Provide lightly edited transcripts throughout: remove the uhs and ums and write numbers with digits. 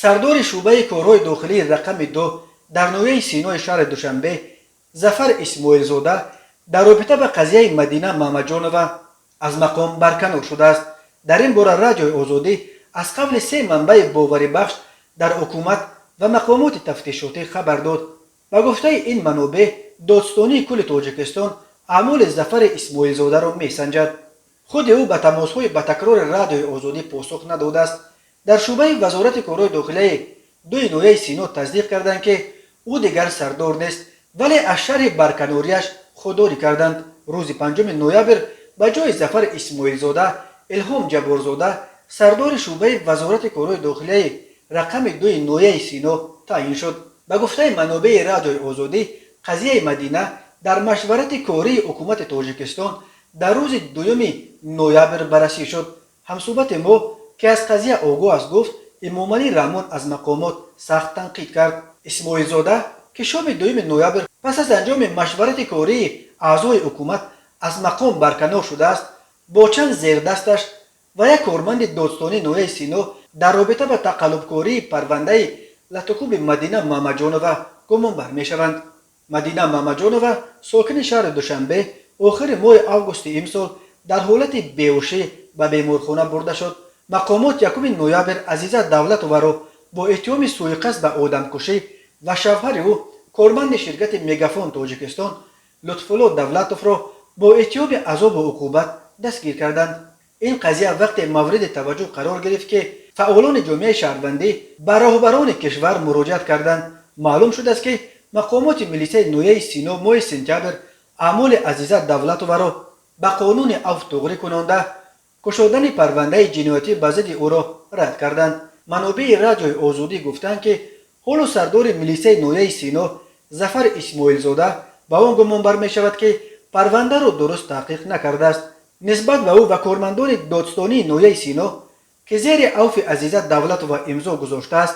سردار شعبه کارهای داخلی رقم 2 در نویه سینای شهر دوشنبه ظفر اسماعیل زاده در رابطه به قضیه مدینه محمدجانова از مقام برکنار شده است. در این باره رادیوی آزادی از قبل 3 منبع باوری بخش در حکومت و مقامات تفتیشاتی خبر داد. با گفته این منابع دادستانی کل تاجیکستان اعمال ظفر اسماعیل زاده را میسنجد. خود او به تماس‌های به تکرار رادیوی آزادی پاسخ نداده است. در شعبه وزارت کارهای داخلی دوی نویه سینا تصدیق کردند که او دیگر سردار نیست، ولی از شرح برکناریش خودداری کردند. روز 5 نوامبر به جای ظفر اسماعیل زاده الهام جبارزاده سردار شعبه وزارت کارهای داخلی رقم 2 نویه سینا تعیین شد. به گفته منابع رادیوی آزادی قضیه مدینه در مشورت کاری حکومت تاجیکستان در روز 2 نوامبر بررسی شد. همصحبت ما که از قضیه آگاه است گفت امامعلی رحمان از مقامات سخت تنقید کرد. اسماعیل زاده که شام 2 نوامبر پس از انجام مشورت کاری اعضای حکومت از مقام برکنار شده است، با چند زیردستش و یک کارمند دادستانی نویه سینا در رابطه با تقلبکاری پرونده لطکوب مدینه محمدجانova گمانبر میشوند. مدینه محمدجانova ساکن شهر دوشنبه آخر ماه آگوست امسال در حالت بیهوشی به بیمارخانه برده شد. مقامات 1 نوامبر عزیزه دولتova را با اتهام سوءقصد به آدمکشی و شوهر او کارمند شرکت میگافون تاجیکستان لطفالله دولتوف را با اتهام عذاب و عقوبت دستگیر کردند. این قضیه وقت مورد توجه قرار گرفت که فعالان جامعه شهروندی به راهبران کشور مراجعت کردند. معلوم شده است که مقامات ملیسه نویه سینا ماه سپتامبر اعمال عزیزه دولتوف را به قانون عفو تغییر کننده کشادن پرونده جنایتی به ضد او را رد کردند. منابع رادیوی آزادی گفتند که حال سردار ملیسه نویه سینا ظفر اسماعیل زاده به آن گمانبر می شود که پرونده را درست تحقیق نکرده است. نسبت به او و کارمندان دادستانی نویه سینا که زیر عفو عزیزه دولتوف امضا گذاشته است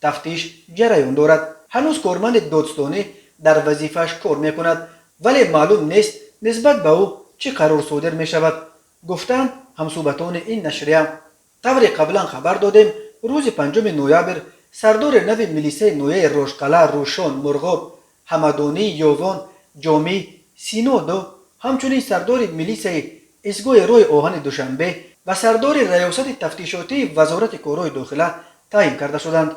تفتیش جریان دارد. هنوز کارمند دادستانی در وظیفه‌اش کار می کند، ولی معلوم نیست نسبت به او چه قرار صادر می شود، گفتند همصحبتان این نشریه. طور قبلا خبر دادیم روز 5 نوامبر سردار نو ملیسه نویه روشقلعه، روشان، مرغاب، همدانی، یووان، جامی، سینا دو همچنین سردار ملیسه اسگوی روی آهن دوشنبه و سردار ریاست تفتیشاتی وزارت کارهای داخله تعیین کرده شدند.